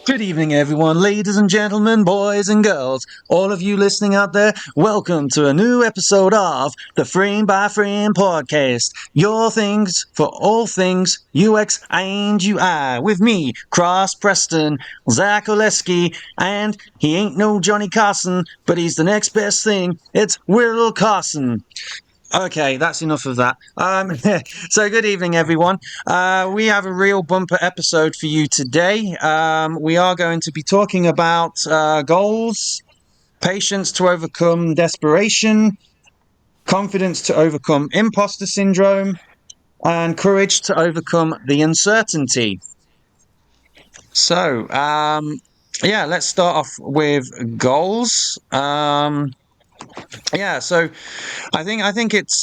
Good evening, everyone, ladies and gentlemen, boys and girls, all of you listening out there. Welcome to a new episode of the Frame by Frame podcast. Your things for all things UX and UI. With me, Cross Preston, Zach Oleski, and he ain't no Johnny Carson, but he's the next best thing. It's Will Carson. Okay, that's enough of that. So, good evening, everyone. We have a real bumper episode for you today. We are going to be talking about goals, patience to overcome desperation, confidence to overcome imposter syndrome, and courage to overcome the uncertainty. So, yeah, let's start off with goals. So I think it's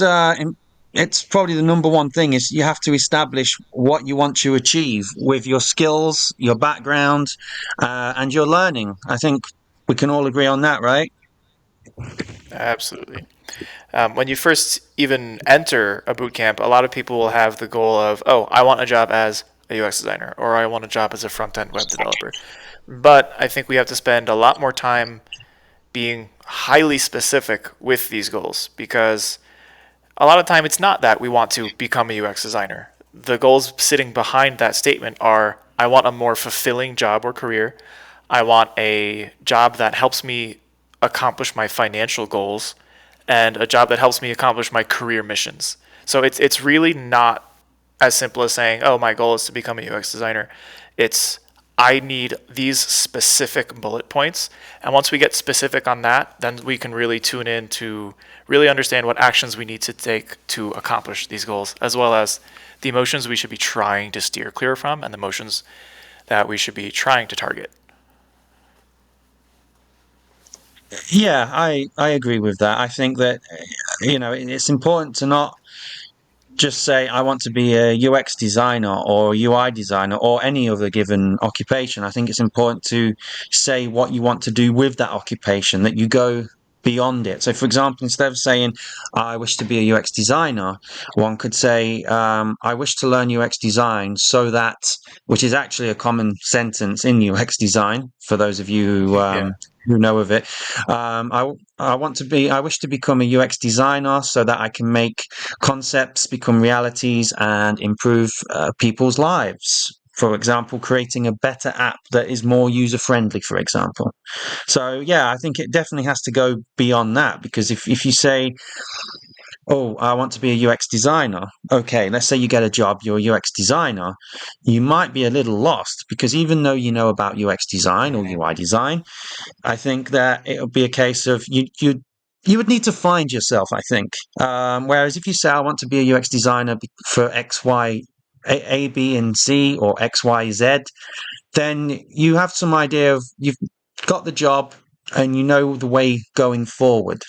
probably the number one thing is you have to establish what you want to achieve with your skills, your background, and your learning. I think we can all agree on that, right? Absolutely. When you first even enter a boot camp, a lot of people will have the goal of, oh, I want a job as a UX designer, or I want a job as a front end web developer. But I think we have to spend a lot more time being highly specific with these goals because a lot of time it's not that we want to become a UX designer. The goals sitting behind that statement are I want a more fulfilling job or career. I want a job that helps me accomplish my financial goals and a job that helps me accomplish my career missions. So it's really not as simple as saying, "Oh, my goal is to become a UX designer." It's I need these specific bullet points, and once we get specific on that, then we can really tune in to really understand what actions we need to take to accomplish these goals, as well as the emotions we should be trying to steer clear from and the emotions that we should be trying to target. Yeah, I agree with that. I think that it's important to not just say I want to be a UX designer or UI designer or any other given occupation. I think it's important to say what you want to do with that occupation, that you go beyond it. So, for example, instead of saying I wish to be a UX designer, one could say I wish to learn UX design so that, which is actually a common sentence in UX design for those of you Yeah. who know of it. I wish to become a UX designer so that I can make concepts become realities and improve people's lives. For example, creating a better app that is more user friendly, for example. So, yeah, I think it definitely has to go beyond that because if you say, oh, I want to be a UX designer, okay, let's say you get a job, you're a UX designer, you might be a little lost because even though you know about UX design or UI design, I think that it would be a case of you would need to find yourself. I think. Whereas if you say I want to be a UX designer for X, Y, A, B, and C, or X, Y, Z, then you have some idea of you've got the job and you know the way going forward.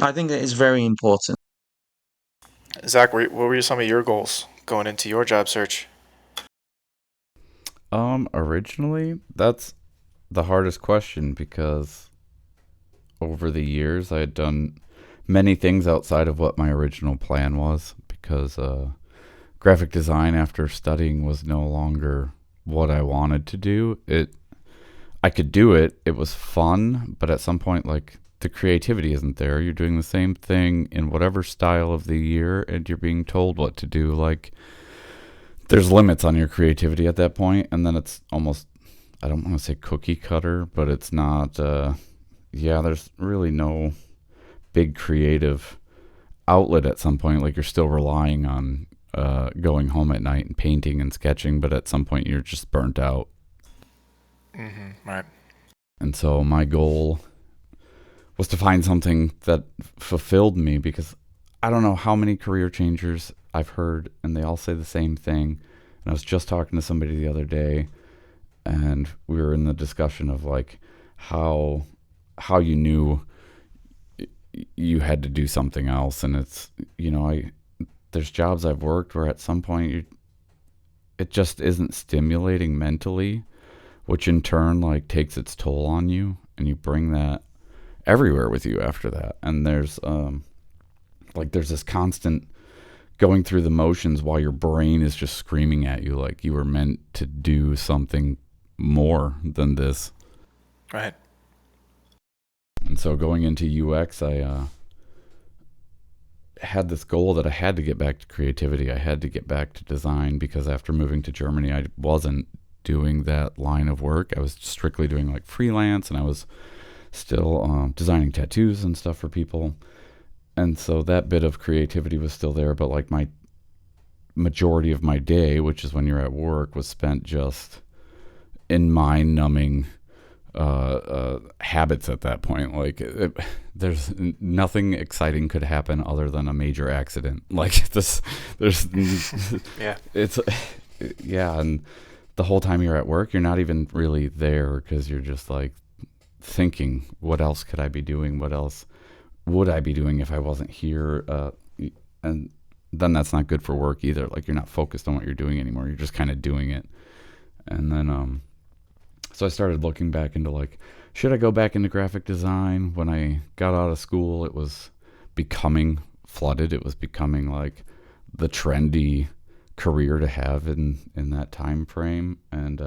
I think that is very important. Zach, what were some of your goals going into your job search? Originally, that's the hardest question because over the years I had done many things outside of what my original plan was because graphic design after studying was no longer what I wanted to do. I could do it. It was fun, but at some point like the creativity isn't there. You're doing the same thing in whatever style of the year and you're being told what to do. Like there's limits on your creativity at that point, and then it's almost, I don't want to say cookie cutter, but it's not there's really no big creative outlet at some point. Like you're still relying on going home at night and painting and sketching, but at some point you're just burnt out. Right. And so my goal was to find something that fulfilled me because I don't know how many career changers I've heard and they all say the same thing. And I was just talking to somebody the other day and we were in the discussion of like how you knew you had to do something else. And it's, there's jobs I've worked where at some point it just isn't stimulating mentally, which in turn like takes its toll on you, and you bring that everywhere with you after that. And there's there's this constant going through the motions while your brain is just screaming at you like you were meant to do something more than this. Right. And so going into UX, I had this goal that I had to get back to creativity. I had to get back to design, because after moving to Germany, I wasn't doing that line of work. I was strictly doing like freelance, and I was still designing tattoos and stuff for people. And so that bit of creativity was still there, but like my majority of my day, which is when you're at work, was spent just in mind numbing habits at that point. Like there's nothing exciting could happen other than a major accident. Like this, there's Yeah. it's yeah, and the whole time you're at work, you're not even really there, because you're just like thinking, what else could I be doing? What else would I be doing if I wasn't here? And then that's not good for work either. Like you're not focused on what you're doing anymore. You're just kind of doing it. And then so I started looking back into like, should I go back into graphic design? When I got out of school, it was becoming flooded. It was becoming like the trendy career to have in that time frame. And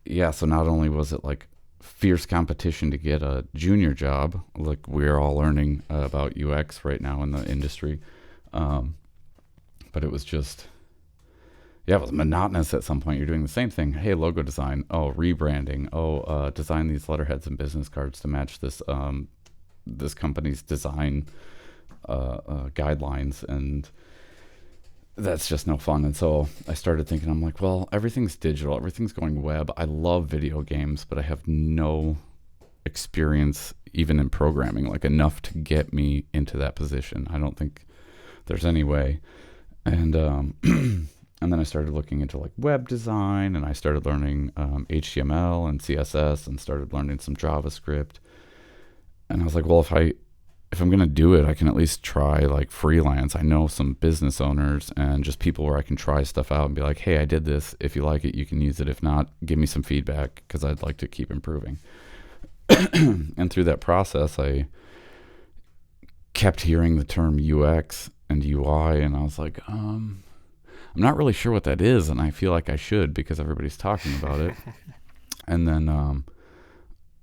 yeah, so not only was it like fierce competition to get a junior job, like we're all learning about UX right now in the industry, but it was just, yeah, it was monotonous at some point. You're doing the same thing. Hey, logo design. Oh, rebranding. Oh, design these letterheads and business cards to match this this company's design guidelines, and that's just no fun. And so I started thinking, I'm like, well, everything's digital, everything's going web. I love video games, but I have no experience even in programming, like enough to get me into that position. I don't think there's any way. And and then I started looking into like web design, and I started learning HTML and CSS, and started learning some JavaScript. And I was like, well, if I'm going to do it, I can at least try like freelance. I know some business owners and just people where I can try stuff out and be like, hey, I did this. If you like it, you can use it. If not, give me some feedback, because I'd like to keep improving. And through that process, I kept hearing the term UX and UI, and I was like, I'm not really sure what that is, and I feel like I should, because everybody's talking about it. And then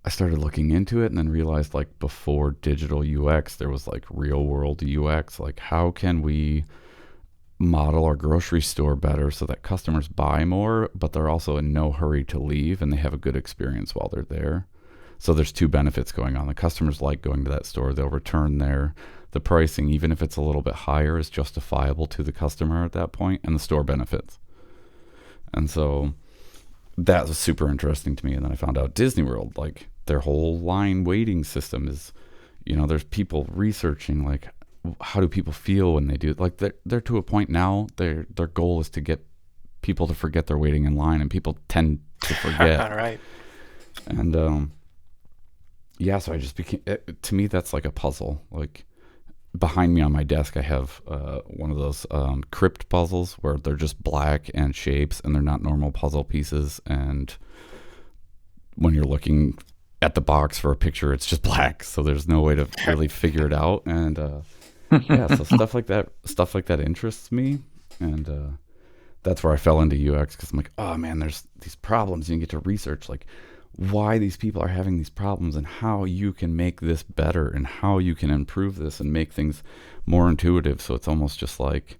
I started looking into it, and then realized like before digital UX, there was like real world UX. Like, how can we model our grocery store better so that customers buy more, but they're also in no hurry to leave, and they have a good experience while they're there? So there's two benefits going on. The customers like going to that store. They'll return there. The pricing, even if it's a little bit higher, is justifiable to the customer at that point, and the store benefits. And so that was super interesting to me. And then I found out Disney World, like their whole line waiting system is, there's people researching like, how do people feel when they do it? Like they're to a point now, their goal is to get people to forget they're waiting in line, and people tend to forget. All right. And yeah, so I just became, to me, that's like a puzzle. Like behind me on my desk, I have one of those crypt puzzles where they're just black and shapes, and they're not normal puzzle pieces. And when you're looking at the box for a picture, it's just black, so there's no way to really figure it out. And yeah, so stuff like that interests me, and that's where I fell into UX, because I'm like, oh man, there's these problems, and you get to research like why these people are having these problems, and how you can make this better, and how you can improve this and make things more intuitive. So it's almost just like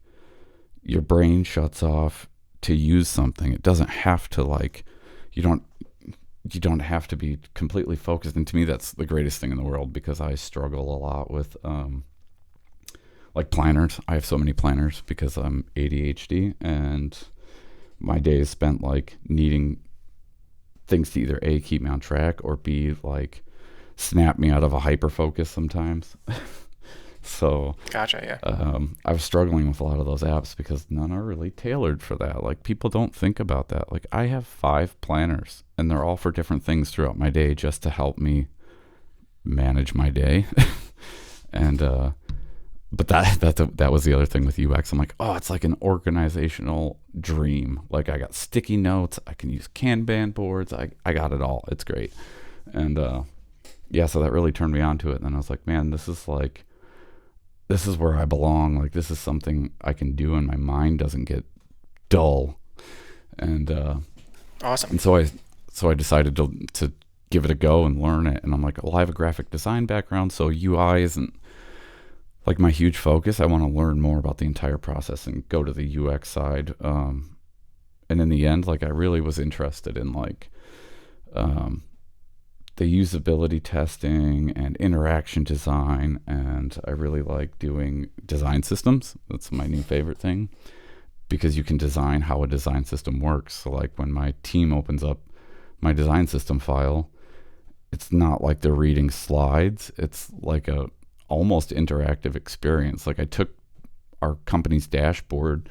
your brain shuts off to use something. It doesn't have to, like, you don't have to be completely focused. And to me, that's the greatest thing in the world, because I struggle a lot with like planners. I have so many planners because I'm ADHD, and my day is spent like needing things to either A, keep me on track, or B, like snap me out of a hyper focus sometimes. So Gotcha. Yeah. I was struggling with a lot of those apps because none are really tailored for that. Like, people don't think about that. Like, I have 5 planners, and they're all for different things throughout my day, just to help me manage my day. And but that was the other thing with UX. I'm like, oh, it's like an organizational dream. Like, I got sticky notes, I can use Kanban boards, I got it all. It's great. And yeah, so that really turned me on to it. And then I was like, man, this is where I belong. Like, this is something I can do, and my mind doesn't get dull. And Awesome. And so I decided to give it a go and learn it. And I'm like, well, I have a graphic design background, so UI isn't like my huge focus. I want to learn more about the entire process and go to the UX side. And in the end, like I really was interested in like um, the usability testing and interaction design, and I really like doing design systems. That's my new favorite thing because you can design how a design system works. So like when my team opens up my design system file, it's not like they're reading slides. It's like a almost interactive experience. Like I took our company's dashboard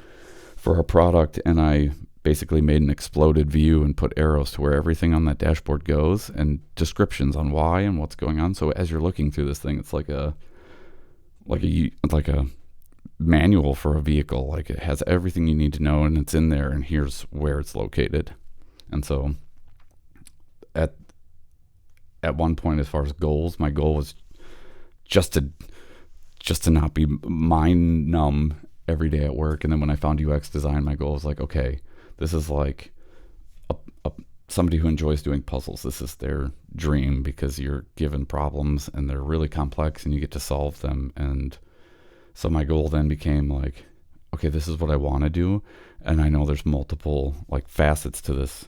for our product and I basically made an exploded view and put arrows to where everything on that dashboard goes and descriptions on why and what's going on. So as you're looking through this thing, it's like a manual for a vehicle. Like it has everything you need to know and it's in there and here's where it's located. And so at one point, as far as goals, my goal was just to not be mind numb every day at work. And then when I found UX design, my goal was like, okay, this is like somebody who enjoys doing puzzles. This is their dream because you're given problems and they're really complex and you get to solve them. And so my goal then became like, okay, this is what I want to do. And I know there's multiple like facets to this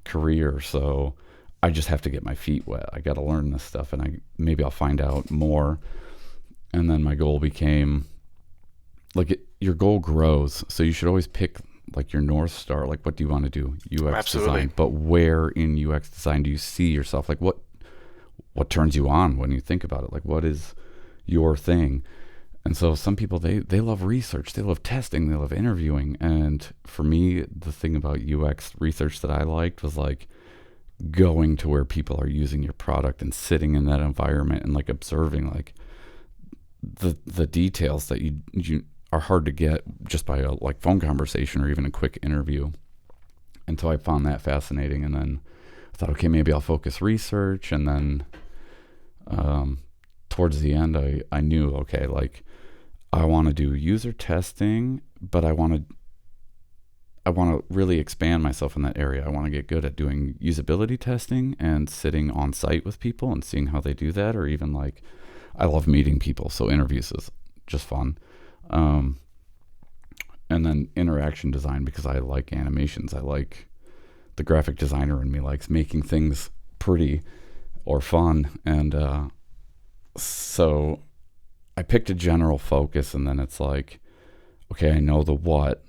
career. So I just have to get my feet wet. I got to learn this stuff and maybe I'll find out more. And then my goal became like your goal grows. So you should always pick like your North Star. Like, what do you want to do? UX Absolutely. design. But where in UX design do you see yourself? Like what turns you on when you think about it? Like what is your thing? And so some people, they love research. They love testing. They love interviewing. And for me, the thing about UX research that I liked was like going to where people are using your product and sitting in that environment and like observing like the details that you are hard to get just by a like phone conversation or even a quick interview. And so I found that fascinating. And then I thought, okay, maybe I'll focus research. And then towards the end, I knew, okay, like I want to do user testing, but I want to really expand myself in that area. I want to get good at doing usability testing and sitting on site with people and seeing how they do that, or even like I love meeting people, so interviews is just fun. And then interaction design because I like animations. I like the graphic designer in me likes making things pretty or fun. And so I picked a general focus, and then it's like, okay, I know the what.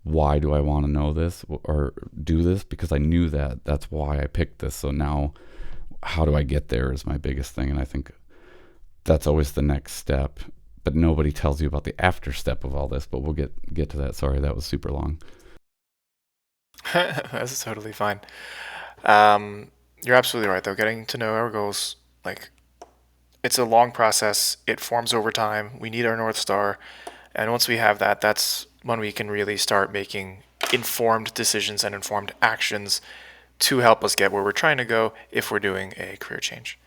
Why do I want to know this or do this? Because I knew that. That's why I picked this. So now, how do I get there is my biggest thing. And I think that's always the next step. But nobody tells you about the after step of all this. But we'll get to that. Sorry, that was super long. That's totally fine. You're absolutely right, though. Getting to know our goals, like, it's a long process. It forms over time. We need our North Star. And once we have that, that's when we can really start making informed decisions and informed actions to help us get where we're trying to go if we're doing a career change.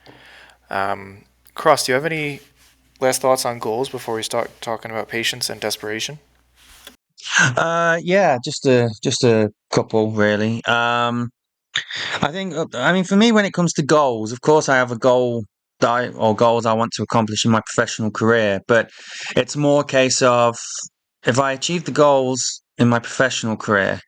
Cross, do you have any last thoughts on goals before we start talking about patience and desperation? Yeah, just a couple really. I think, I mean, for me, when it comes to goals, of course, I have a goal or goals I want to accomplish in my professional career, but it's more a case of if I achieve the goals in my professional career,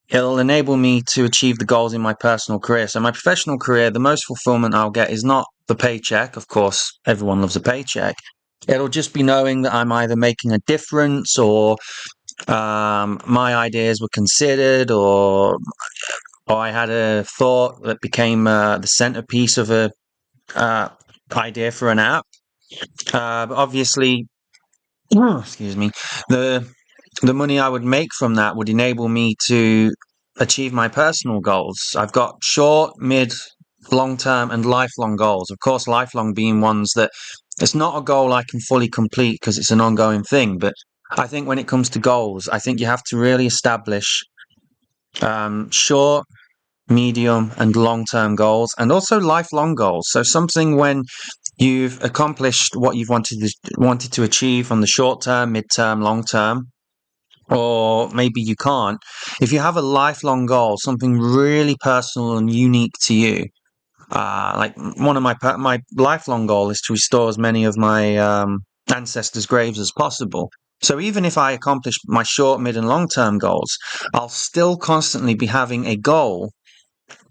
it'll enable me to achieve the goals in my personal career. So my professional career, the most fulfillment I'll get is not the paycheck. Of course, everyone loves a paycheck. It'll just be knowing that I'm either making a difference or my ideas were considered, or I had a thought that became the centerpiece of a uh, idea for an app. But obviously, excuse me, the the money I would make from that would enable me to achieve my personal goals. I've got short, mid, long term, and lifelong goals. Of course, lifelong being ones that it's not a goal I can fully complete because it's an ongoing thing. But I think when it comes to goals, I think you have to really establish short, medium, and long term goals, and also lifelong goals. So something when you've accomplished what you've wanted to achieve on the short term, mid term, long term. or maybe you can't. If you have a lifelong goal, something really personal and unique to you, like one of my lifelong goal is to restore as many of my ancestors' graves as possible. So even if I accomplish my short, mid, and long term goals, I'll still constantly be having a goal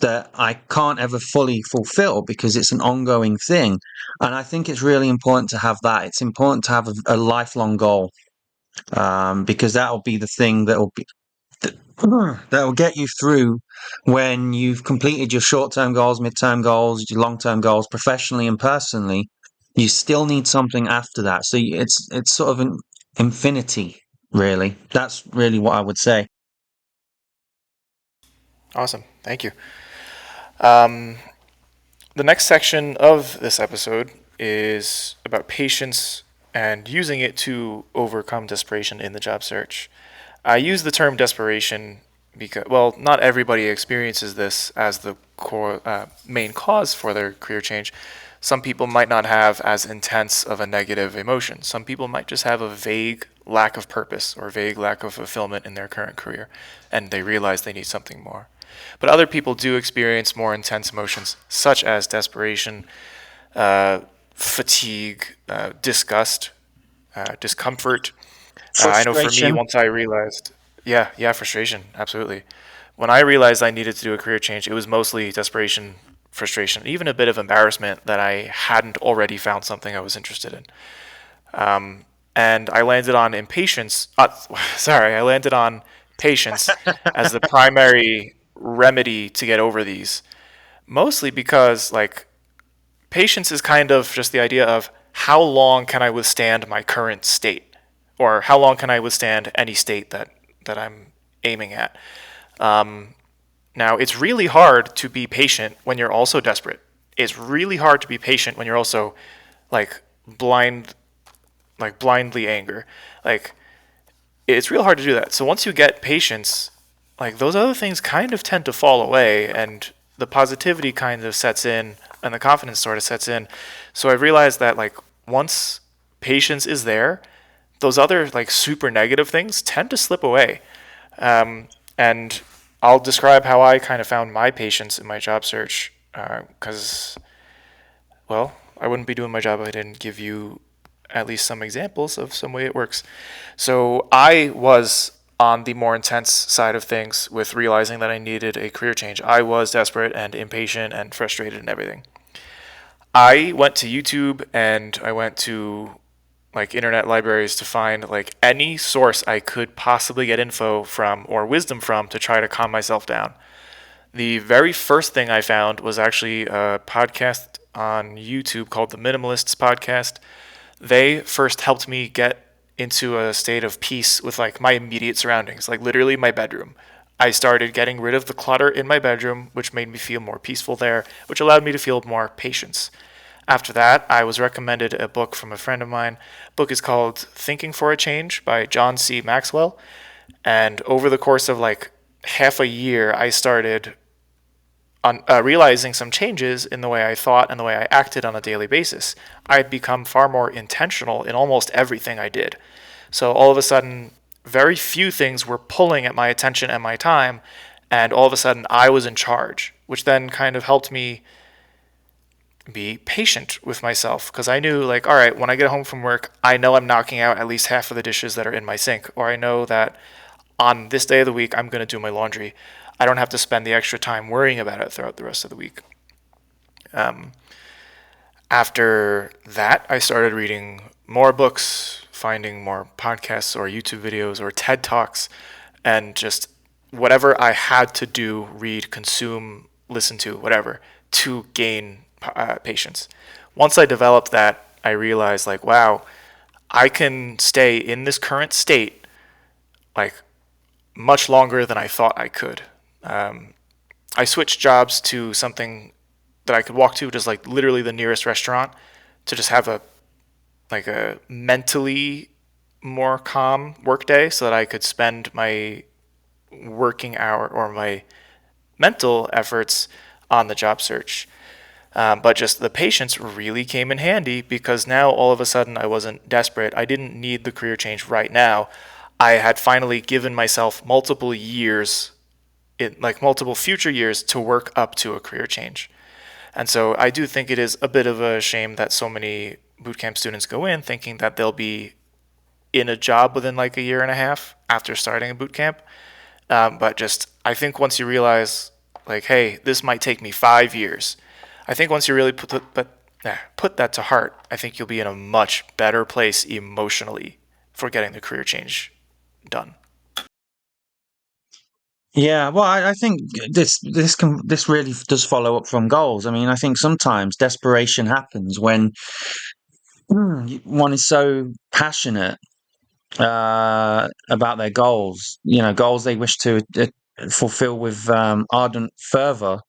that I can't ever fully fulfill because it's an ongoing thing. And I think it's really important to have that. It's important to have a lifelong goal, because that'll be the thing that'll get you through when you've completed your short-term goals, mid-term goals, your long-term goals, professionally and personally. You still need something after that. So it's sort of an infinity, really. That's really what I would say. Awesome. Thank you. Um, the next section of this episode is about patience and using it to overcome desperation in the job search. I use the term desperation because, well, not everybody experiences this as the main cause for their career change. Some people might not have as intense of a negative emotion. Some people might just have a vague lack of purpose or vague lack of fulfillment in their current career, and they realize they need something more. But other people do experience more intense emotions, such as desperation, fatigue, disgust, discomfort. I know for me, Frustration. once I realized, yeah, frustration, absolutely. When I realized I needed to do a career change, it was mostly desperation, frustration, even a bit of embarrassment that I hadn't already found something I was interested in. And I landed on impatience. I landed on patience as the primary remedy to get over these. Mostly because, like, patience is kind of just the idea of how long can I withstand my current state, or how long can I withstand any state that I'm aiming at. Now, it's really hard to be patient when you're also desperate. It's really hard to be patient when you're also like blindly anger. Like, it's real hard to do that. So once you get patience, like, those other things kind of tend to fall away, and the positivity kind of sets in, and the confidence sort of sets in. So I realized that, like, once patience is there, those other like super negative things tend to slip away. And I'll describe how I kind of found my patience in my job search, because, well, I wouldn't be doing my job if I didn't give you at least some examples of some way it works. So I was on the more intense side of things with realizing that I needed a career change. I was desperate and impatient and frustrated and everything. I went to YouTube and I went to like internet libraries to find like any source I could possibly get info from or wisdom from to try to calm myself down. The very first thing I found was actually a podcast on YouTube called the Minimalists Podcast. They first helped me get into a state of peace with like my immediate surroundings, like literally my bedroom. I started getting rid of the clutter in my bedroom, which made me feel more peaceful there, which allowed me to feel more patience. After that, I was recommended a book from a friend of mine. The book is called Thinking for a Change by John C. Maxwell. And over the course of like half a year, I started realizing some changes in the way I thought and the way I acted on a daily basis. I'd become far more intentional in almost everything I did. So all of a sudden, very few things were pulling at my attention and my time, and all of a sudden I was in charge, which then kind of helped me be patient with myself, because I knew, like, all right, when I get home from work, I know I'm knocking out at least half of the dishes that are in my sink, or I know that on this day of the week I'm going to do my laundry. I don't have to spend the extra time worrying about it throughout the rest of the week. After that, I started reading more books, finding more podcasts or YouTube videos or TED Talks, and just whatever I had to do, read, consume, listen to, whatever, to gain patience. Once I developed that, I realized, like, wow, I can stay in this current state like much longer than I thought I could. I switched jobs to something that I could walk to, just like literally the nearest restaurant, to just have a mentally more calm work day, so that I could spend my working hour or my mental efforts on the job search. But just the patience really came in handy, because now all of a sudden I wasn't desperate. I didn't need the career change right now. I had finally given myself multiple years, like multiple future years, to work up to a career change. And so I do think it is a bit of a shame that so many bootcamp students go in thinking that they'll be in a job within like a year and a half after starting a bootcamp. But just, I think once you realize, like, hey, this might take me 5 years, I think once you really put that to heart, I think you'll be in a much better place emotionally for getting the career change done. Yeah, well, I think this really does follow up from goals. I mean, I think sometimes desperation happens when one is so passionate about their goals. You know, goals they wish to fulfill with ardent fervor.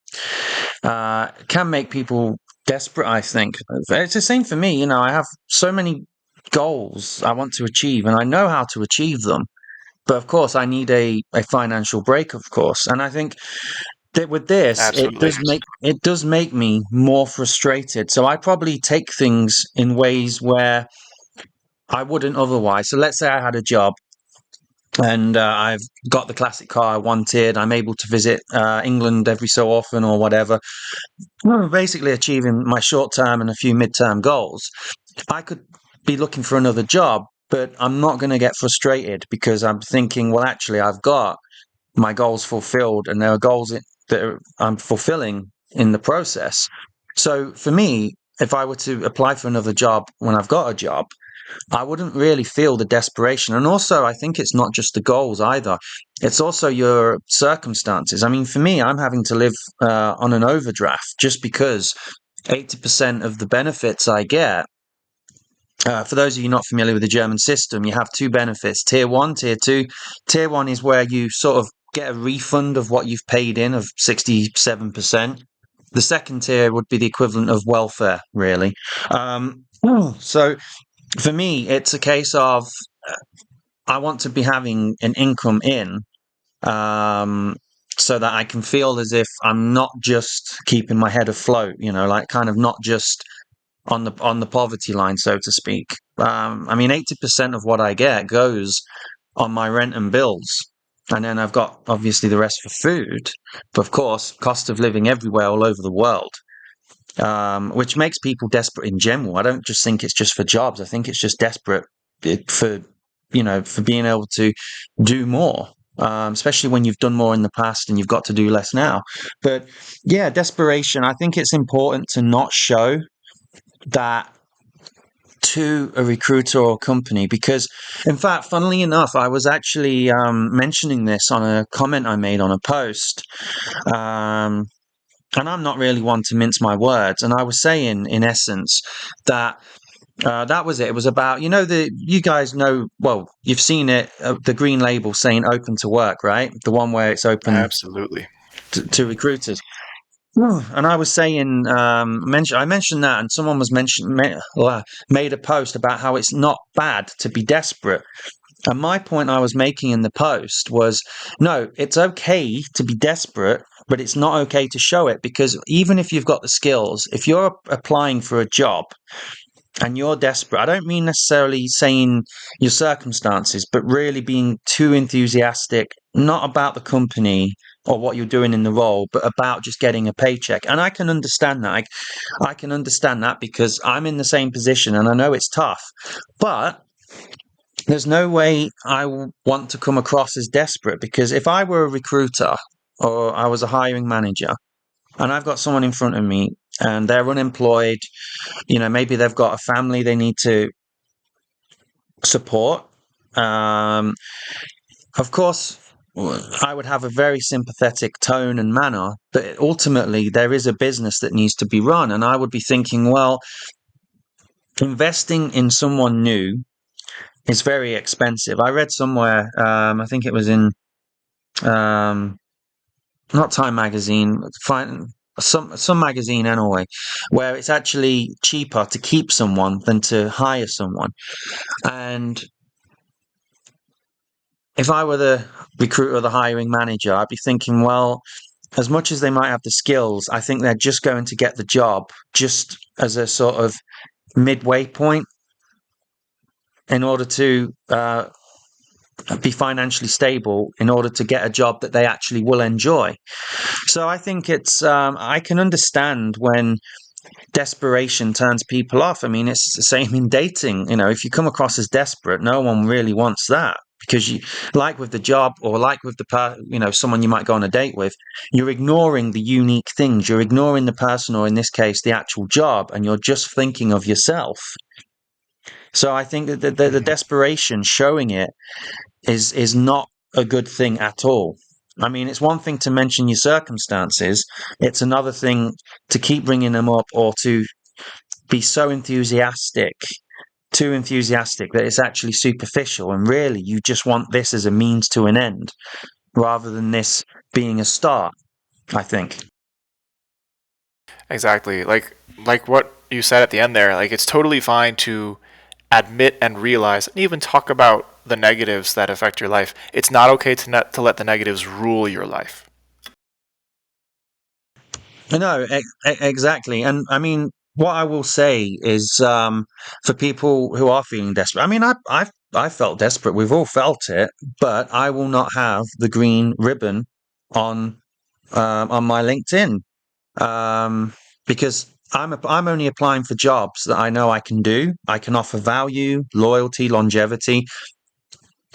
Can make people desperate. I think it's the same for me. You know, I have so many goals I want to achieve, and I know how to achieve them. But of course, I need a financial break, of course. And I think that with this, Absolutely. it does make me more frustrated. So I probably take things in ways where I wouldn't otherwise. So let's say I had a job and I've got the classic car I wanted. I'm able to visit England every so often or whatever. Well, basically achieving my short term and a few mid-term goals. I could be looking for another job, but I'm not going to get frustrated because I'm thinking, well, actually, I've got my goals fulfilled, and there are goals that I'm fulfilling in the process. So for me, if I were to apply for another job when I've got a job, I wouldn't really feel the desperation. And also, I think it's not just the goals either. It's also your circumstances. I mean, for me, I'm having to live on an overdraft just because 80% of the benefits I get, for those of you not familiar with the German system, you have two benefits, tier one, tier two. Tier one is where you sort of get a refund of what you've paid in of 67%. The second tier would be the equivalent of welfare, really. So for me, it's a case of I want to be having an income in um, so that I can feel as if I'm not just keeping my head afloat, you know, like kind of not just on the poverty line, so to speak. I mean, 80% of what I get goes on my rent and bills. And then I've got obviously the rest for food, but of course, cost of living everywhere all over the world, which makes people desperate in general. I don't just think it's just for jobs. I think it's just desperate for, you know, for being able to do more, especially when you've done more in the past and you've got to do less now. But yeah, desperation. I think it's important to not show that to a recruiter or company because, in fact, funnily enough, I was actually mentioning this on a comment I made on a post. Um, and I'm not really one to mince my words. And I was saying, in essence, that that was it. It was about, you know, you guys know, well, you've seen it, the green label saying open to work, right? The one where it's open Absolutely. to recruiters. And I was saying, I mentioned that, and someone was made a post about how it's not bad to be desperate. And my point I was making in the post was, no, it's okay to be desperate, but it's not okay to show it because even if you've got the skills, if you're applying for a job and you're desperate, I don't mean necessarily saying your circumstances, but really being too enthusiastic, not about the company or what you're doing in the role, but about just getting a paycheck. And I can understand that. I can understand that because I'm in the same position and I know it's tough. But there's no way I want to come across as desperate because if I were a recruiter or I was a hiring manager and I've got someone in front of me and they're unemployed, you know, maybe they've got a family they need to support. Of course, I would have a very sympathetic tone and manner, but ultimately there is a business that needs to be run. And I would be thinking, well, investing in someone new is very expensive. I read somewhere, I think it was in um, not Time magazine, some magazine anyway, where it's actually cheaper to keep someone than to hire someone. And if I were the recruiter or the hiring manager, I'd be thinking, well, as much as they might have the skills, I think they're just going to get the job just as a sort of midway point in order to be financially stable in order to get a job that they actually will enjoy. So I think it's I can understand when desperation turns people off. I mean, it's the same in dating. You know, if you come across as desperate, no one really wants that, because you, like with the job, or like with someone you might go on a date with, you're ignoring the unique things. You're ignoring the person, or in this case, the actual job, and you're just thinking of yourself. So I think that the desperation showing it is not a good thing at all. I mean, it's one thing to mention your circumstances. It's another thing to keep bringing them up, or to be so enthusiastic, too enthusiastic, that it's actually superficial. And really, you just want this as a means to an end, rather than this being a start, I think. Exactly. Like what you said at the end there, like it's totally fine to admit and realize and even talk about the negatives that affect your life. It's not okay to let the negatives rule your life. No, exactly. And I mean, what I will say is, for people who are feeling desperate, I mean, I felt desperate. We've all felt it, but I will not have the green ribbon on my LinkedIn, because I'm only applying for jobs that I know I can do. I can offer value, loyalty, longevity,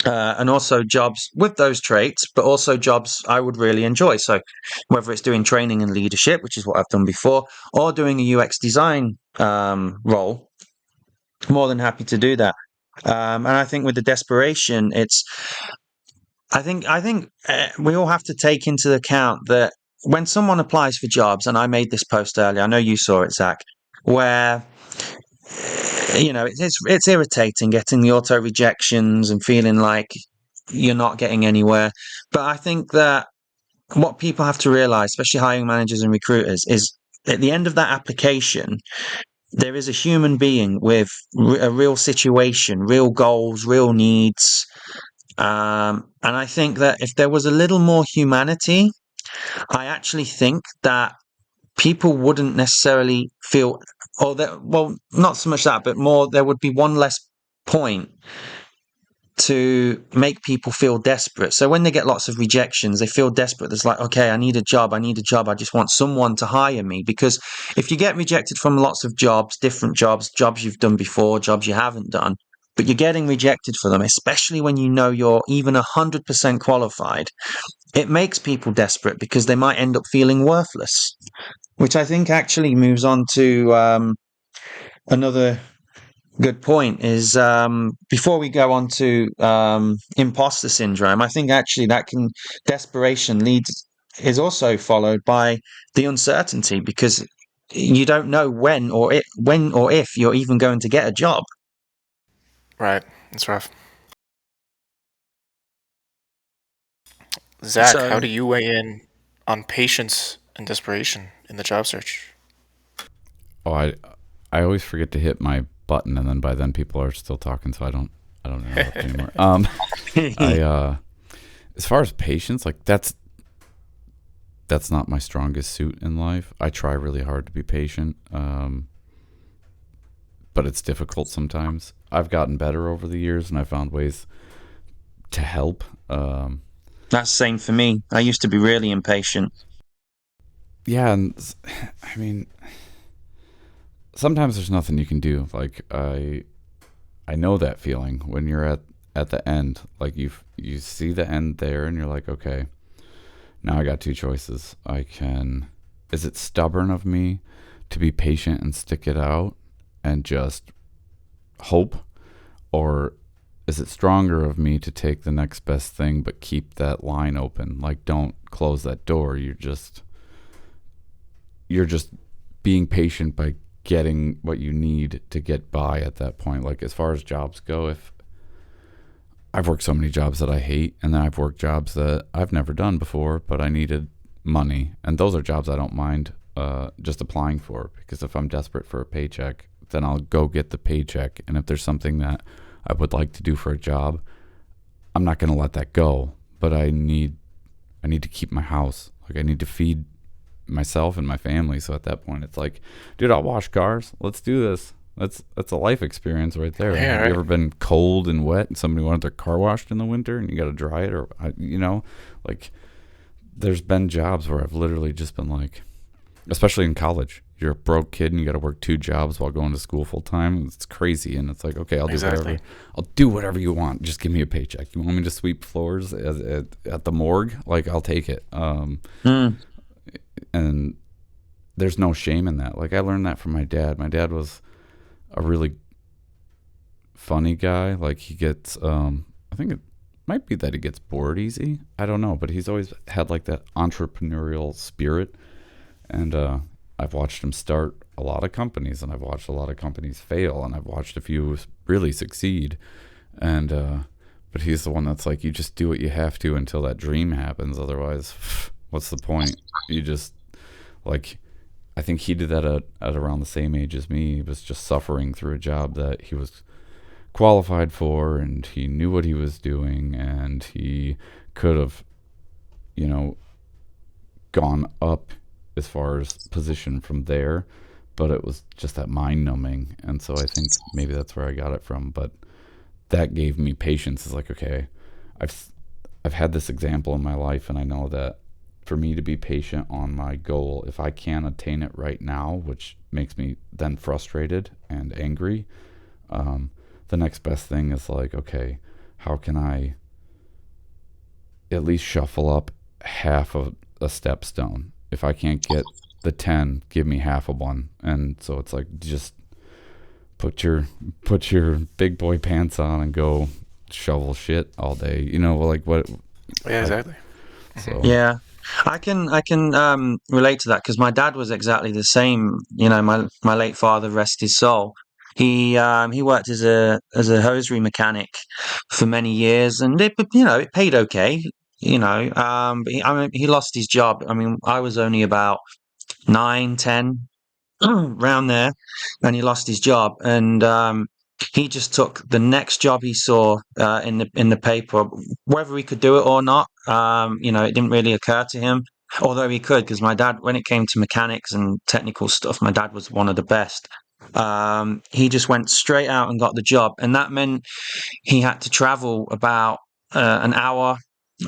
and also jobs with those traits, but also jobs I would really enjoy. So whether it's doing training and leadership, which is what I've done before, or doing a UX design role, more than happy to do that. And I think with the desperation, I think we all have to take into account that when someone applies for jobs, and I made this post earlier, I know you saw it, Zach, where it's irritating getting the auto rejections and feeling like you're not getting anywhere. But I think that what people have to realize, especially hiring managers and recruiters, is at the end of that application, there is a human being with a real situation, real goals, real needs. And I think that if there was a little more humanity, I actually think that people wouldn't necessarily feel, or that, well, not so much that, but more, there would be one less point to make people feel desperate. So when they get lots of rejections, they feel desperate. It's like, okay, I need a job. I need a job. I just want someone to hire me. Because if you get rejected from lots of jobs, different jobs, jobs you've done before, jobs you haven't done, but you're getting rejected for them, especially when you know you're even 100% qualified, it makes people desperate, because they might end up feeling worthless, which I think actually moves on to another good point. Is before we go on to imposter syndrome, I think actually that desperation leads is also followed by the uncertainty, because you don't know when or if you're even going to get a job. Right. It's rough. Zach, So how do you weigh in on patience and desperation in the job search? Oh, I always forget to hit my button, and then by then people are still talking, so I don't interrupt anymore. I as far as patience, like that's not my strongest suit in life. I try really hard to be patient, but it's difficult sometimes. I've gotten better over the years, and I found ways to help. that's the same for me. I used to be really impatient. Yeah, and I mean, sometimes there's nothing you can do. Like I know that feeling when you're at the end. Like you see the end there, and you're like, okay, now I got two choices. Is it stubborn of me to be patient and stick it out and just hope? Or is it stronger of me to take the next best thing but keep that line open? Like, don't close that door. You're just being patient by getting what you need to get by at that point. Like, as far as jobs go, if I've worked so many jobs that I hate, and then I've worked jobs that I've never done before, but I needed money. And those are jobs I don't mind just applying for, because if I'm desperate for a paycheck, then I'll go get the paycheck. And if there's something that I would like to do for a job, I'm not going to let that go. But I need to keep my house. Like, I need to feed myself and my family. So at that point, it's like, dude, I'll wash cars. Let's do this. That's a life experience right there. Yeah, Have you right. ever been cold and wet and somebody wanted their car washed in the winter and you got to dry it, or like there's been jobs where I've literally just been like, especially in college, you're a broke kid and you got to work 2 jobs while going to school full time. It's crazy, and it's like, okay, Exactly. I'll do whatever you want. Just give me a paycheck. You want me to sweep floors at the morgue? Like, I'll take it. Mm. And there's no shame in that. Like, I learned that from my dad. My dad was a really funny guy. Like, he gets, I think it might be that he gets bored easy. I don't know, but he's always had like that entrepreneurial spirit. And I've watched him start a lot of companies, and I've watched a lot of companies fail, and I've watched a few really succeed. And but he's the one that's like, you just do what you have to until that dream happens. Otherwise, what's the point? You just like, I think he did that at around the same age as me. He was just suffering through a job that he was qualified for, and he knew what he was doing, and he could have, you know, gone up as far as position from there, but it was just that mind numbing. And so I think maybe that's where I got it from. But that gave me patience. It's like, okay, I've had this example in my life, and I know that for me to be patient on my goal, if I can't attain it right now, which makes me then frustrated and angry, the next best thing is like, okay, how can I at least shuffle up half of a stepstone? If I can't get the 10, give me half of one. And so it's like, just put your big boy pants on and go shovel shit all day. Like what? Yeah, exactly. So Yeah, I can relate to that because my dad was exactly the same. My late father, rest his soul. He worked as a hosiery mechanic for many years, and it paid okay. But he lost his job. I mean, I was only about 9, 10, round there, and he lost his job, and he just took the next job he saw in the paper, whether he could do it or not. It didn't really occur to him, although he could, because my dad, when it came to mechanics and technical stuff, my dad was one of the best. He just went straight out and got the job, and that meant he had to travel about an hour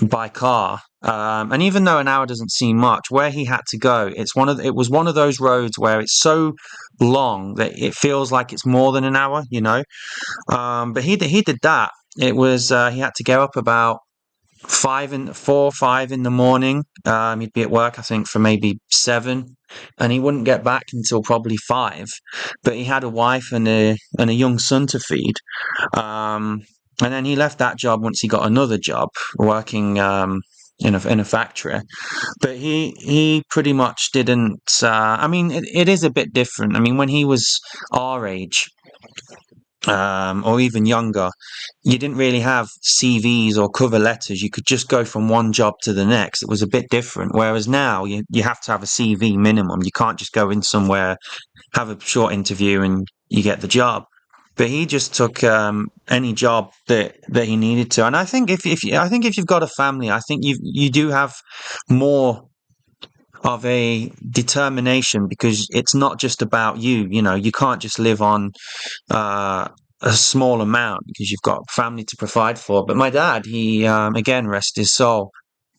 by car. And even though an hour doesn't seem much, where he had to go, it was one of those roads where it's so long that it feels like it's more than an hour, you know. But he did that. It was he had to go up about 5 in the morning. He'd be at work, I think, for maybe 7, and he wouldn't get back until probably 5. But he had a wife and a young son to feed. Um, and then he left that job once he got another job working in a factory. But he pretty much didn't. I mean, it is a bit different. I mean, when he was our age, or even younger, you didn't really have CVs or cover letters. You could just go from one job to the next. It was a bit different. Whereas now, you have to have a CV minimum. You can't just go in somewhere, have a short interview, and you get the job. But he just took any job that he needed to. And I think if you've got a family, I think you do have more of a determination, because it's not just about you. You can't just live on a small amount because you've got family to provide for. But my dad, he again, rest his soul.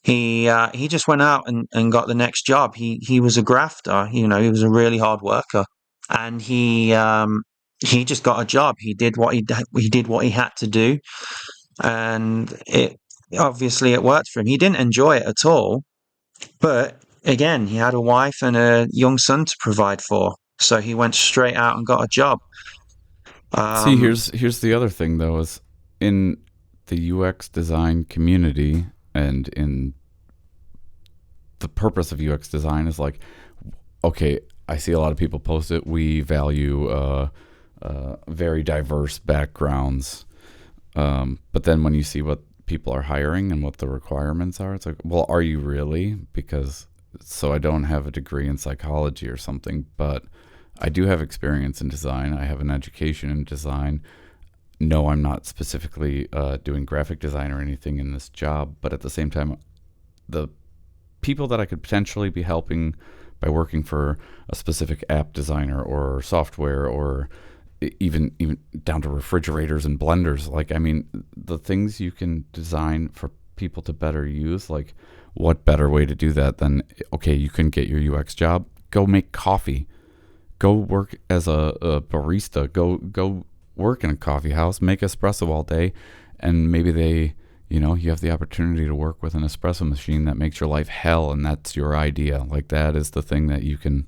He just went out and got the next job. He was a grafter. He was a really hard worker, and he just got a job. He did what he had to do, and it obviously it worked for him. He didn't enjoy it at all, but again, he had a wife and a young son to provide for, so he went straight out and got a job. see, Um, here's the other thing though, is in the UX design community and in the purpose of UX design is like, okay, I see a lot of people post it. We value very diverse backgrounds, but then when you see what people are hiring and what the requirements are, it's like, well, are you really? Because so I don't have a degree in psychology or something, but I do have experience in design. I have an education in design. No, I'm not specifically doing graphic design or anything in this job, but at the same time, the people that I could potentially be helping by working for a specific app designer or software or even down to refrigerators and blenders. Like, I mean, the things you can design for people to better use, like, what better way to do that than, okay, you can get your UX job, go make coffee, go work as a barista, go work in a coffee house, make espresso all day, and maybe you have the opportunity to work with an espresso machine that makes your life hell, and that's your idea. Like, that is the thing that you can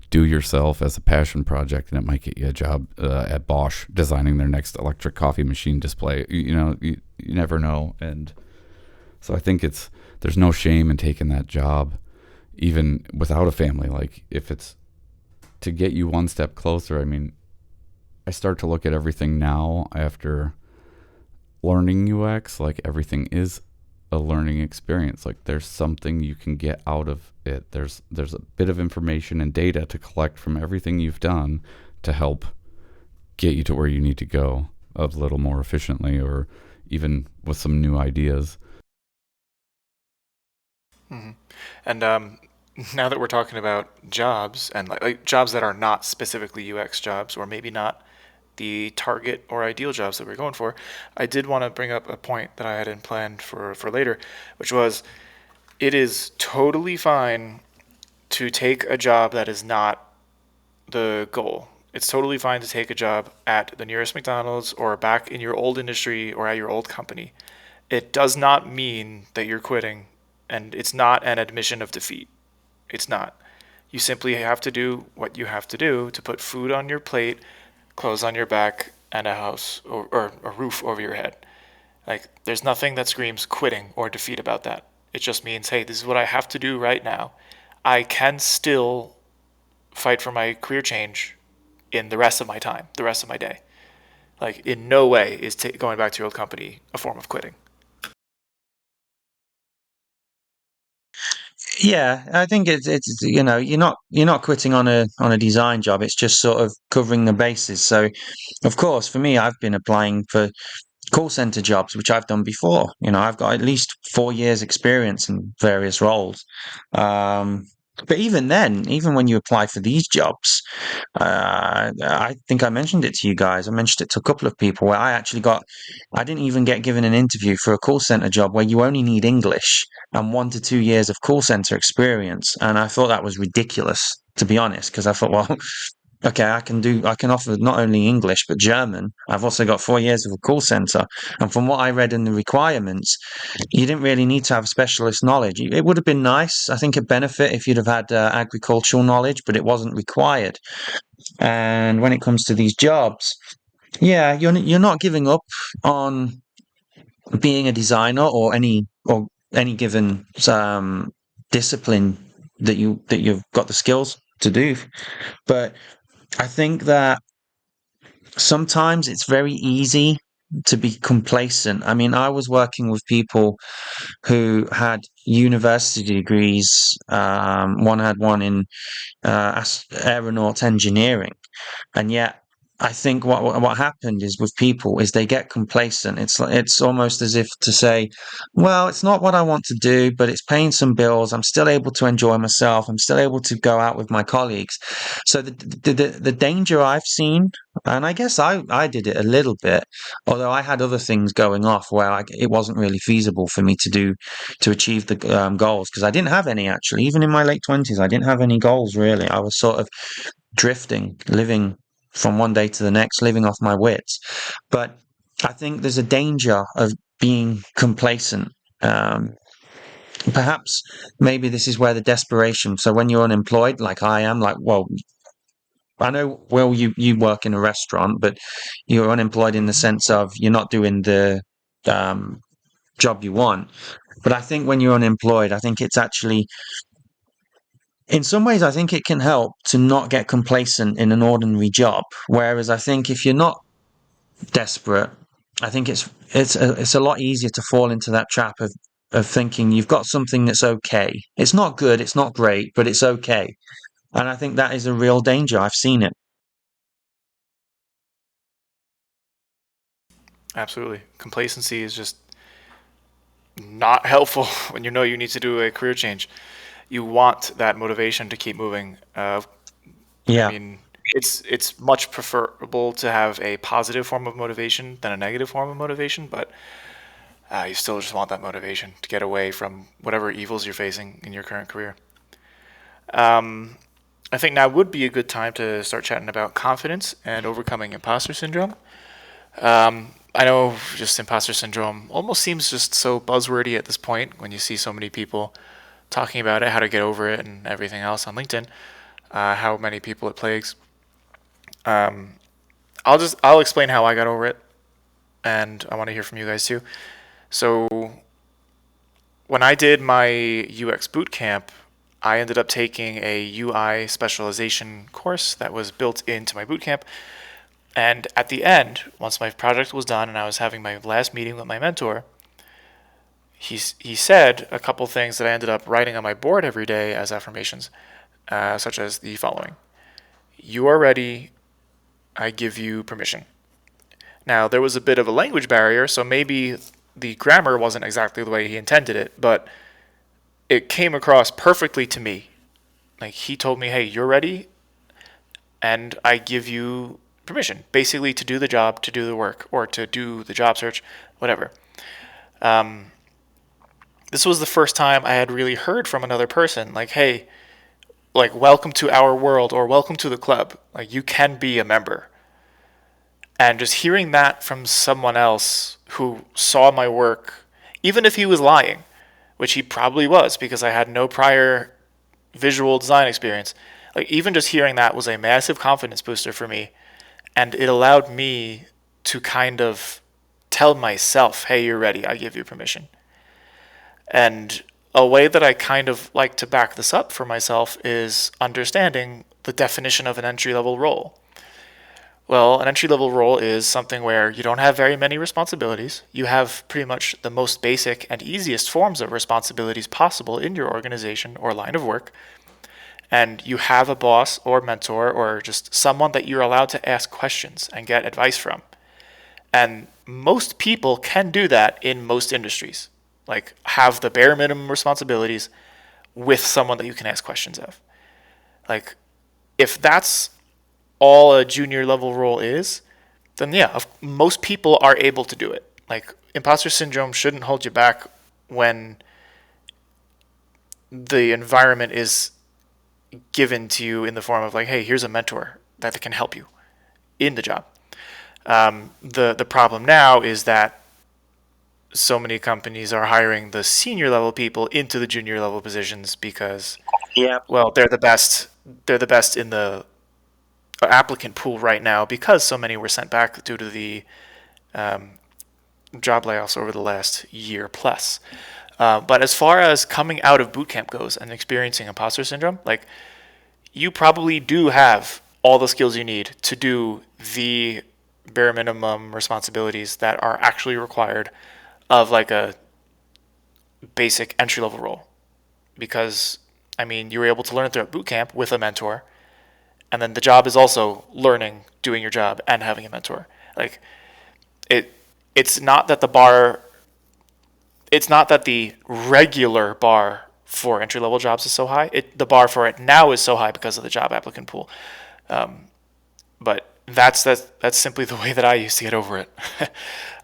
do yourself as a passion project, and it might get you a job at Bosch designing their next electric coffee machine display. You never know. And so I think there's no shame in taking that job, even without a family. Like, if it's to get you one step closer. I mean, I start to look at everything now after learning UX, like, everything is a learning experience. Like, there's something you can get out of it. There's a bit of information and data to collect from everything you've done to help get you to where you need to go a little more efficiently, or even with some new ideas. Mm-hmm. And now that we're talking about jobs, and like jobs that are not specifically UX jobs, or maybe not the target or ideal jobs that we're going for, I did want to bring up a point that I had in planned for later, which was, it is totally fine to take a job that is not the goal. It's totally fine to take a job at the nearest McDonald's or back in your old industry or at your old company. It does not mean that you're quitting, and it's not an admission of defeat. It's not. You simply have to do what you have to do to put food on your plate, clothes on your back, and a house or a roof over your head. Like, there's nothing that screams quitting or defeat about that. It just means, hey, this is what I have to do right now. I can still fight for my career change in the rest of my time, the rest of my day. Like, in no way is going back to your old company a form of quitting. Yeah, I think it's you're not quitting on a design job. It's just sort of covering the bases. So, of course, for me, I've been applying for call center jobs, which I've done before. I've got at least 4 years experience in various roles. Um, but even then, even when you apply for these jobs, I think I mentioned it to you guys. I mentioned it to a couple of people where I didn't even get given an interview for a call center job where you only need English and 1 to 2 years of call center experience. And I thought that was ridiculous, to be honest, because I thought, well, okay, I can offer not only English but German. I've also got 4 years of a call center, and from what I read in the requirements, you didn't really need to have specialist knowledge. It would have been nice, I think, a benefit if you'd have had agricultural knowledge, but it wasn't required. And when it comes to these jobs, yeah, you're not giving up on being a designer or any given discipline that you've got the skills to do, but I think that sometimes it's very easy to be complacent. I mean, I was working with people who had university degrees. One had one in aeronaut engineering, and yet I think what happened is with people is they get complacent. It's almost as if to say, well, it's not what I want to do, but it's paying some bills. I'm still able to enjoy myself. I'm still able to go out with my colleagues. So the danger I've seen, and I guess I did it a little bit, although I had other things going off where it wasn't really feasible for me to achieve the goals, because I didn't have any actually. Even in my late 20s, I didn't have any goals really. I was sort of drifting, living from one day to the next, living off my wits. But I think there's a danger of being complacent. Um, Perhaps maybe this is where the desperation. So when you're unemployed, like I am, like, well, I know, well, you work in a restaurant, but you're unemployed in the sense of you're not doing the um, job you want. But I think when you're unemployed, I think it's actually, in some ways, I think it can help to not get complacent in an ordinary job. Whereas I think if you're not desperate, I think it's a lot easier to fall into that trap of thinking you've got something that's okay. It's not good, it's not great, but it's okay. And I think that is a real danger. I've seen it. Absolutely. Complacency is just not helpful when you know you need to do a career change. You want that motivation to keep moving. I Yeah. mean, it's much preferable to have a positive form of motivation than a negative form of motivation, but you still just want that motivation to get away from whatever evils you're facing in your current career. I think now would be a good time to start chatting about confidence and overcoming imposter syndrome. I know just imposter syndrome almost seems just so buzzwordy at this point when you see so many people talking about it, how to get over it, and everything else on LinkedIn. How many people it plagues. I'll explain how I got over it, and I want to hear from you guys too. So when I did my UX boot camp, I ended up taking a UI specialization course that was built into my boot camp. And at the end, once my project was done and I was having my last meeting with my mentor, he said a couple things that I ended up writing on my board every day as affirmations, such as the following: "You are ready. I give you permission." Now, there was a bit of a language barrier, so maybe the grammar wasn't exactly the way he intended it, but it came across perfectly to me. Like, he told me, hey, you're ready, and I give you permission, basically, to do the job, to do the work, or to do the job search, whatever. This was the first time I had really heard from another person, like, hey, like, welcome to our world, or welcome to the club. Like, you can be a member. And just hearing that from someone else who saw my work, even if he was lying, which he probably was because I had no prior visual design experience, like, even just hearing that was a massive confidence booster for me. And it allowed me to kind of tell myself, hey, you're ready, I give you permission. And a way that I kind of like to back this up for myself is understanding the definition of an entry level role. Well, an entry level role is something where you don't have very many responsibilities. You have pretty much the most basic and easiest forms of responsibilities possible in your organization or line of work. And you have a boss or mentor or just someone that you're allowed to ask questions and get advice from. And most people can do that in most industries. Like, have the bare minimum responsibilities with someone that you can ask questions of. Like, if that's all a junior level role is, then yeah, most people are able to do it. Like, imposter syndrome shouldn't hold you back when the environment is given to you in the form of, like, hey, here's a mentor that can help you in the job. The problem now is that so many companies are hiring the senior level people into the junior level positions because, well, they're the best. They're the best in the applicant pool right now because so many were sent back due to the job layoffs over the last year plus. But as far as coming out of boot camp goes and experiencing imposter syndrome, like, you probably do have all the skills you need to do the bare minimum responsibilities that are actually required of, like, a basic entry level role. Because, I mean, you were able to learn throughout boot camp with a mentor, and then the job is also learning, doing your job, and having a mentor. Like, it's not that the regular bar for entry level jobs is so high. The bar for it now is so high because of the job applicant pool. But that's simply the way that I used to get over it.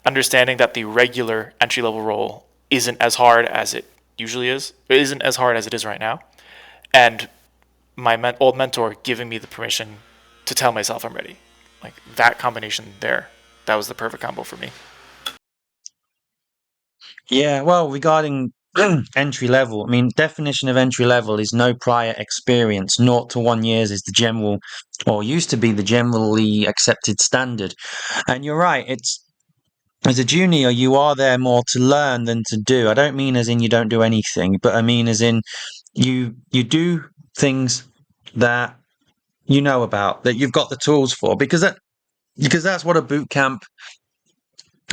Understanding that the regular entry level role isn't as hard as it usually is. It isn't as hard as it is right now. And my old mentor giving me the permission to tell myself I'm ready. Like, that combination there, that was the perfect combo for me. Yeah, well, regarding entry level, I mean, definition of entry level is no prior experience. 0 to 1 years is the general, or used to be the generally accepted standard. And you're right, it's as a junior, you are there more to learn than to do. I don't mean as in you don't do anything, but I mean as in you do things that you know about, that you've got the tools for, because that's what a boot camp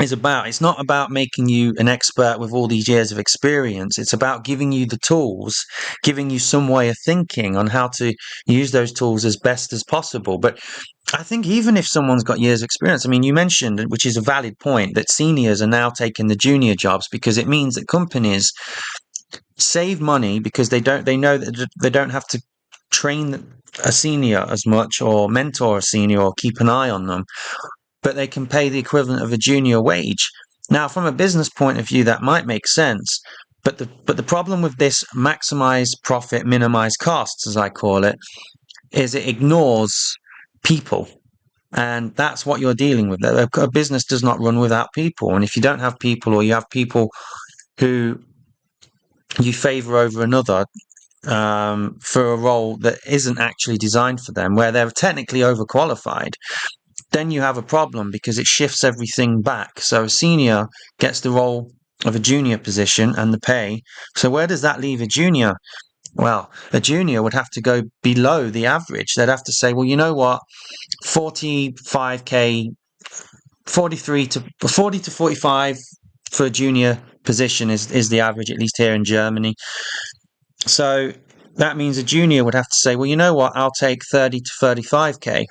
is about. It's not about making you an expert with all these years of experience. It's about giving you the tools, giving you some way of thinking on how to use those tools as best as possible. But I think even if someone's got years of experience, I mean, you mentioned, which is a valid point, that seniors are now taking the junior jobs because it means that companies save money because they know that they don't have to train a senior as much or mentor a senior or keep an eye on them, but they can pay the equivalent of a junior wage. Now, from a business point of view, that might make sense, but the problem with this maximize profit, minimize costs, as I call it, is it ignores people. And that's what you're dealing with. A business does not run without people. And if you don't have people, or you have people who you favor over another for a role that isn't actually designed for them, where they're technically overqualified, then you have a problem because it shifts everything back. So a senior gets the role of a junior position and the pay. So where does that leave a junior? Well, a junior would have to go below the average. They'd have to say, well, you know what, 45K, 43 to 40 to 45 for a junior position is the average, at least here in Germany. So that means a junior would have to say, well, you know what, I'll take 30 to 35K.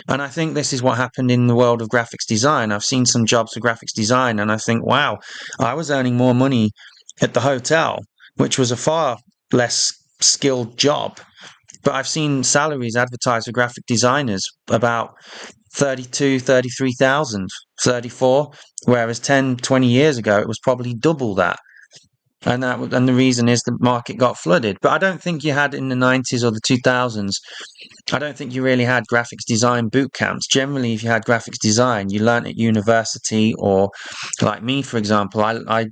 And I think this is what happened in the world of graphics design. I've seen some jobs for graphics design, and I think, wow, I was earning more money at the hotel, which was a far less skilled job. But I've seen salaries advertised for graphic designers about 32, 33,000, 34, whereas 10, 20 years ago, it was probably double that. And the reason is the market got flooded. But I don't think you had in the 90s or the 2000s, I don't think you really had graphics design boot camps. Generally, if you had graphics design, you learnt at university, or like me, for example, I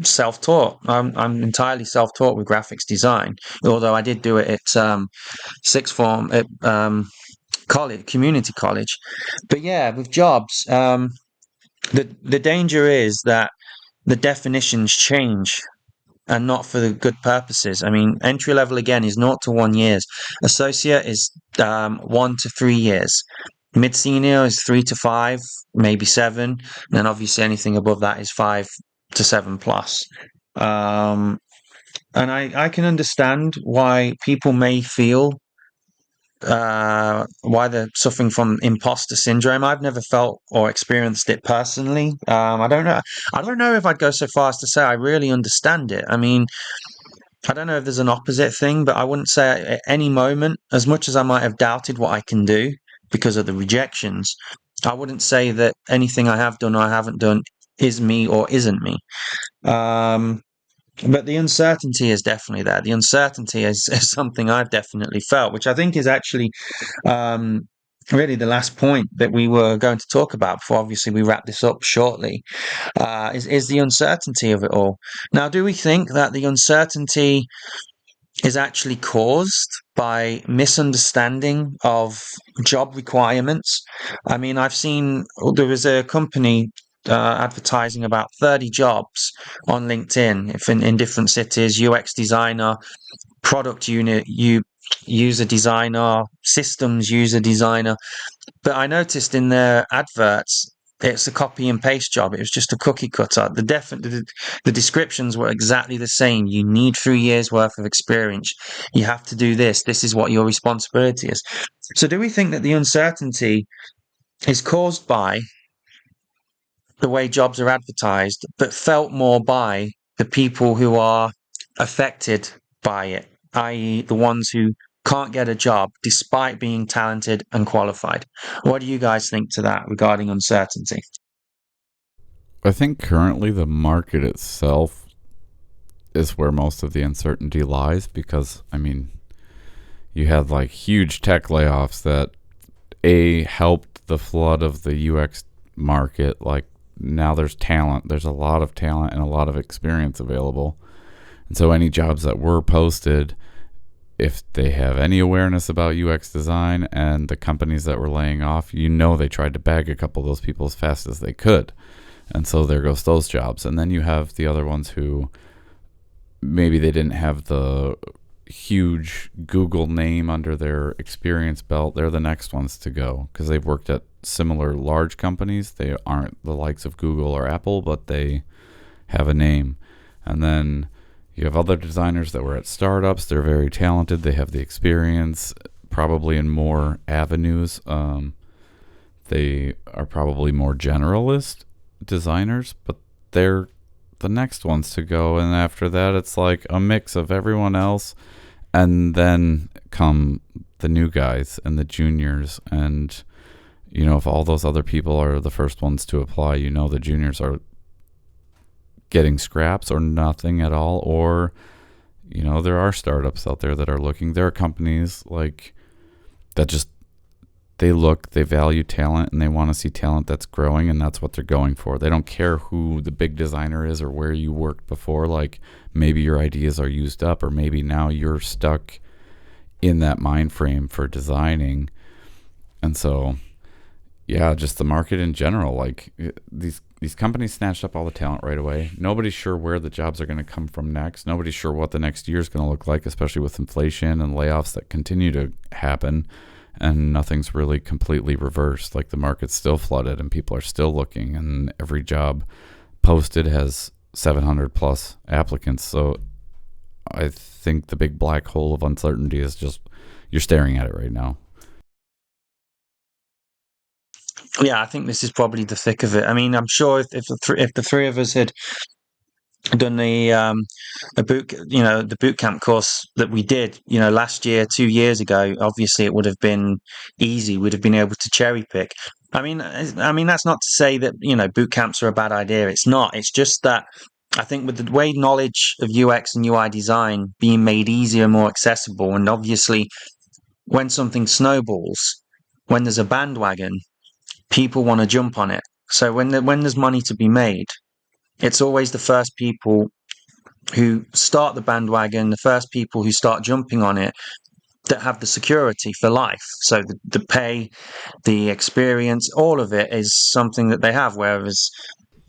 self-taught. I'm entirely self-taught with graphics design, although I did do it at sixth form at college, community college. But yeah, with jobs, the danger is that the definitions change and not for the good purposes. I mean, entry level again is 0 to 1 years. Associate is 1 to 3 years. Mid senior is 3 to 5, maybe 7. And then obviously anything above that is 5 to 7 plus. And I can understand why people may feel why they're suffering from imposter syndrome. I've never felt or experienced it personally. I don't know. I don't know if I'd go so far as to say I really understand it. I mean, I don't know if there's an opposite thing, but I wouldn't say at any moment, as much as I might have doubted what I can do because of the rejections, I wouldn't say that anything I have done or I haven't done is me or isn't me. But the uncertainty is definitely there. The uncertainty is something I've definitely felt, which I think is actually really the last point that we were going to talk about before obviously we wrap this up shortly, is the uncertainty of it all. Now, do we think that the uncertainty is actually caused by misunderstanding of job requirements? I mean, there was a company advertising about 30 jobs on LinkedIn, if in different cities: UX designer, product unit, user designer, systems user designer. But I noticed in their adverts, it's a copy and paste job. It was just a cookie cutter. The descriptions were exactly the same. You need 3 years worth of experience. You have to do this. This is what your responsibility is. So do we think that the uncertainty is caused by the way jobs are advertised, but felt more by the people who are affected by it, i.e., the ones who can't get a job despite being talented and qualified? What do you guys think to that regarding uncertainty? I think currently the market itself is where most of the uncertainty lies because, I mean, you had like huge tech layoffs that helped the flood of the UX market. Like now there's talent. There's a lot of talent and a lot of experience available. And so any jobs that were posted, if they have any awareness about UX design and the companies that were laying off, they tried to bag a couple of those people as fast as they could. And so there goes those jobs. And then you have the other ones who maybe they didn't have the huge Google name under their experience belt. They're the next ones to go because they've worked at similar large companies. They aren't the likes of Google or Apple, but they have a name. And then you have other designers that were at startups. They're very talented. They have the experience, probably in more avenues. They are probably more generalist designers, but they're the next ones to go. And after that, it's like a mix of everyone else. And then come the new guys and the juniors. And, if all those other people are the first ones to apply, the juniors are getting scraps or nothing at all. Or, there are startups out there that are looking. There are companies like that just, they value talent, and they want to see talent that's growing, and that's what they're going for. They don't care who the big designer is or where you worked before. Like, maybe your ideas are used up, or maybe now you're stuck in that mind frame for designing. And so, yeah, just the market in general, like these companies snatched up all the talent right away. Nobody's sure where the jobs are going to come from next. Nobody's sure what the next year is going to look like, especially with inflation and layoffs that continue to happen. And nothing's really completely reversed. Like, the market's still flooded and people are still looking, and every job posted has 700 plus applicants. So I think the big black hole of uncertainty is just, you're staring at it right now. Yeah, I think this is probably the thick of it. I mean, I'm sure if the three of us had done the boot camp course that we did, last year, 2 years ago, obviously it would have been easy. We'd have been able to cherry pick. I mean that's not to say that boot camps are a bad idea. It's not. It's just that I think with the way knowledge of UX and UI design being made easier and more accessible, and obviously when something snowballs, when there's a bandwagon, people want to jump on it. So when there's money to be made, it's always the first people who start the bandwagon, the first people who start jumping on it, that have the security for life. So the pay, the experience, all of it is something that they have. Whereas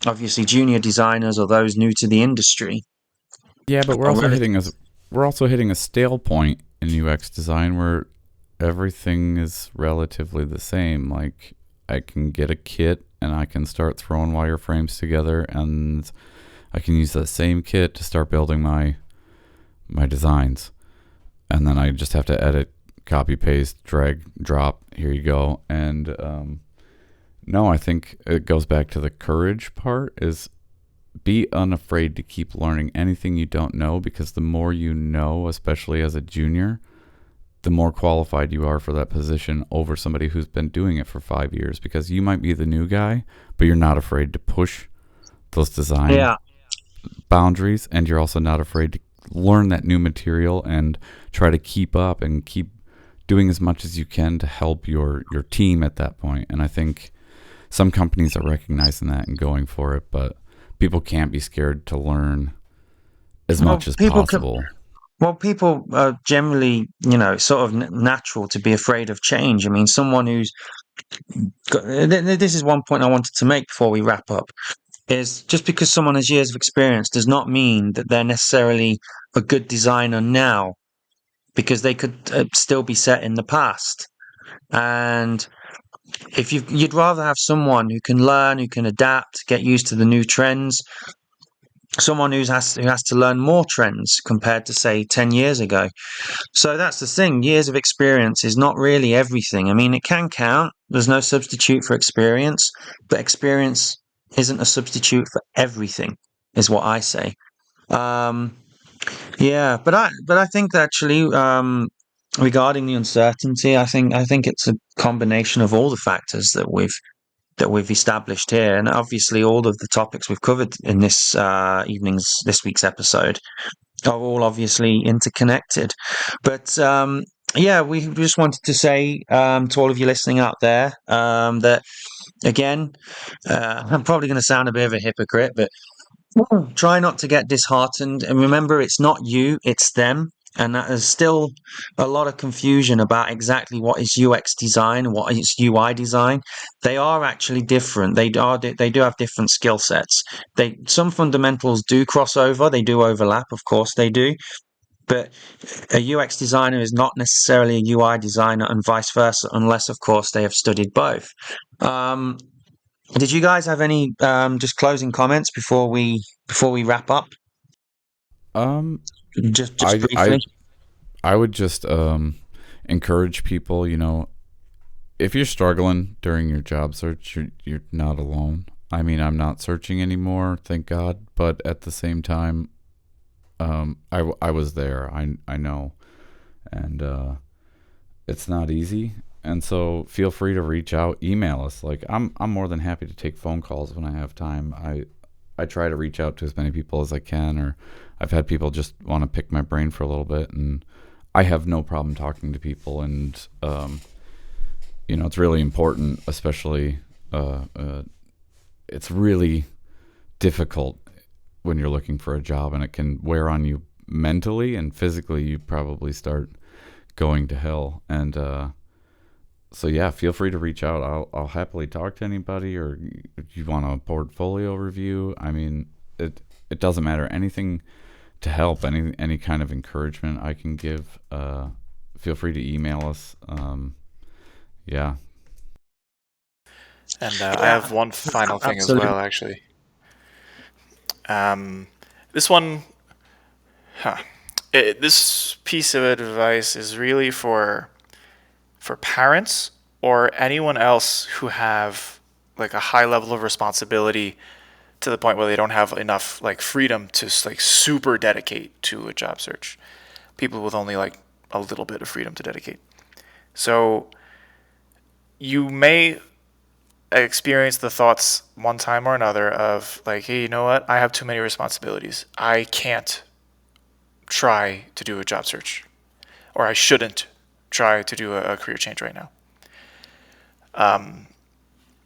obviously junior designers or those new to the industry. Yeah, but we're also hitting a stale point in UX design where everything is relatively the same. Like, I can get a kit and I can start throwing wireframes together, and I can use that same kit to start building my designs. And then I just have to edit, copy, paste, drag, drop. Here you go. And no, I think it goes back to the courage part, is be unafraid to keep learning anything you don't know, because the more you know, especially as a junior, the more qualified you are for that position over somebody who's been doing it for 5 years. Because you might be the new guy, but you're not afraid to push those design boundaries, and you're also not afraid to learn that new material and try to keep up and keep doing as much as you can to help your team at that point. And I think some companies are recognizing that and going for it, but people can't be scared to learn as much as possible. People are generally, sort of natural to be afraid of change. I mean, someone who's this is one point I wanted to make before we wrap up, is just because someone has years of experience does not mean that they're necessarily a good designer now, because they could still be set in the past. And if you'd rather have someone who can learn, who can adapt, get used to the new trends, someone who has to learn more trends compared to, say, 10 years ago. So that's the thing. Years of experience is not really everything. I mean, it can count. There's no substitute for experience, but experience isn't a substitute for everything, is what I say. Yeah, but I think that actually, regarding the uncertainty, I think it's a combination of all the factors that we've established here, and obviously all of the topics we've covered in this week's episode are all obviously interconnected. But yeah, we just wanted to say to all of you listening out there, that again, I'm probably going to sound a bit of a hypocrite, but try not to get disheartened, and remember, it's not you, it's them. And that there's still a lot of confusion about exactly what is UX design and what is UI design. They are actually different. They do have different skill sets. Some fundamentals do cross over. They do overlap, of course they do. But a UX designer is not necessarily a UI designer, and vice versa, unless, of course, they have studied both. Did you guys have any just closing comments before we wrap up? Just I briefly. I would just encourage people, if you're struggling during your job search, you're not alone. I mean, I'm not searching anymore, thank God, but at the same time, I was there. I know, and it's not easy. And so feel free to reach out, email us. Like I'm more than happy to take phone calls when I have time. I try to reach out to as many people as I can, or I've had people just want to pick my brain for a little bit, and I have no problem talking to people. And it's really important, especially it's really difficult when you're looking for a job, and it can wear on you mentally and physically. You probably start going to hell. And so yeah, feel free to reach out. I'll happily talk to anybody, or if you want a portfolio review. I mean, it doesn't matter. Anything to help, any kind of encouragement I can give. Feel free to email us. Yeah. And I have one final thing Absolutely. as well, actually. This one, this piece of advice is really for parents or anyone else who have like a high level of responsibility to the point where they don't have enough like freedom to like super dedicate to a job search. People with only like a little bit of freedom to dedicate. So you may experience the thoughts one time or another of like, hey, you know what? I have too many responsibilities. I can't try to do a job search, or I shouldn't try to do a career change right now.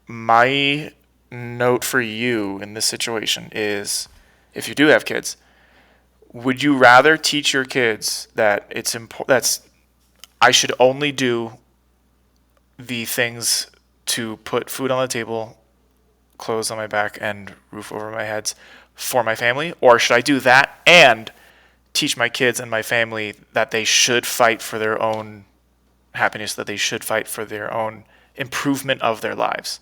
My note for you in this situation is, if you do have kids, would you rather teach your kids that it's that's I should only do the things to put food on the table, clothes on my back, and roof over my heads for my family? Or should I do that and teach my kids and my family that they should fight for their own happiness, that they should fight for their own improvement of their lives?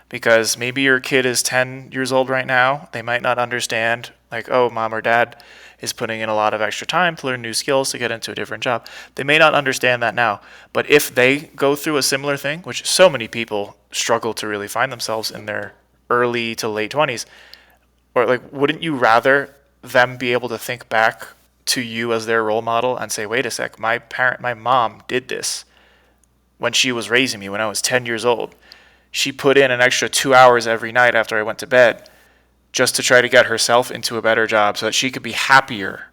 Because maybe your kid is 10 years old right now. They might not understand, like, oh, mom or dad is putting in a lot of extra time to learn new skills to get into a different job. They may not understand that now. But if they go through a similar thing, which so many people struggle to really find themselves in their early to late 20s, or like, wouldn't you rather them be able to think back to you as their role model and say, wait a sec, my mom did this when she was raising me when I was 10 years old. She put in an extra 2 hours every night after I went to bed just to try to get herself into a better job so that she could be happier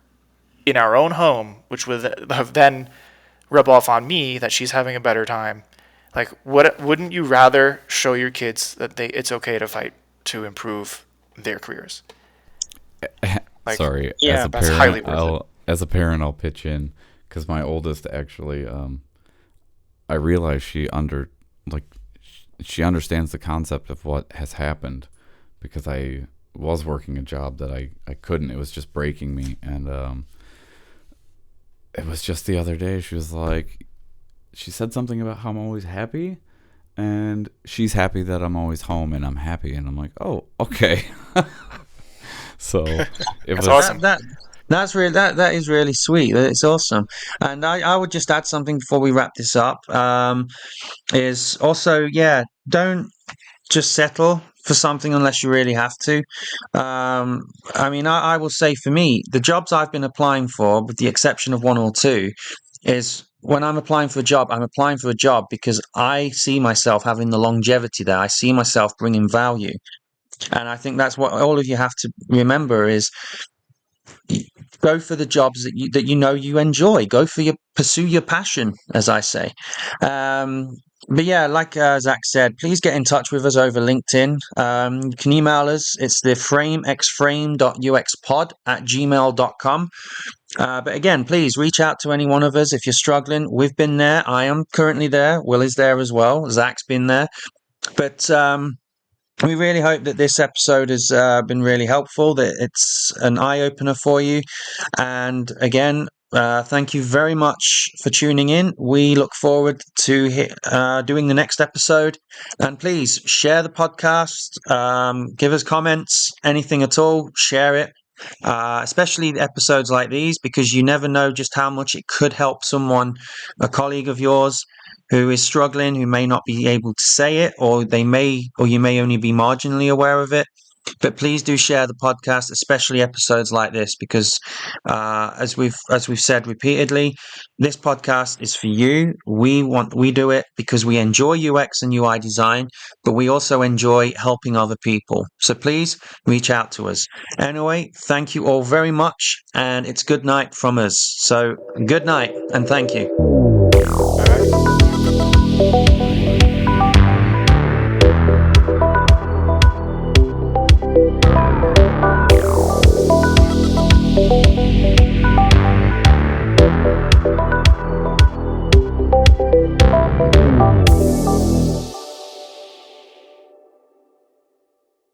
in our own home, which would have then rub off on me that she's having a better time. Like, wouldn't you rather show your kids that it's okay to fight to improve their careers? Like, Sorry, Yeah, that's highly worth it. as a parent, I'll pitch in, because my oldest actually, I realize she understands the concept of what has happened, because I was working a job that I couldn't. It was just breaking me. And it was just the other day, she said something about how I'm always happy, and she's happy that I'm always home and I'm happy. And I'm like, oh, okay. So it was awesome. That's really that is really sweet. It's awesome. And I would just add something before we wrap this up. Is also, yeah, don't just settle for something unless you really have to. I mean, I will say for me, the jobs I've been applying for, with the exception of one or two, is when I'm applying for a job, I'm applying for a job because I see myself having the longevity there. I see myself bringing value. And I think that's what all of you have to remember is go for the jobs that you know you enjoy. Pursue your passion, as I say. But yeah, like Zach said, please get in touch with us over LinkedIn. You can email us. It's the framexframe.uxpod at gmail.com. But again, please reach out to any one of us if you're struggling. We've been there. I am currently there. Will is there as well. Zach's been there. But we really hope that this episode has been really helpful, that it's an eye-opener for you. And again, thank you very much for tuning in. We look forward to doing the next episode. And please share the podcast, give us comments, anything at all, share it. Especially episodes like these, because you never know just how much it could help someone, a colleague of yours, who is struggling, who may not be able to say it, or you may only be marginally aware of it. But please do share the podcast, especially episodes like this, because as we've said repeatedly, this podcast is for you. We do it because we enjoy UX and UI design, but we also enjoy helping other people. So please reach out to us. Anyway, thank you all very much, and it's good night from us. So good night, and thank you. Bye.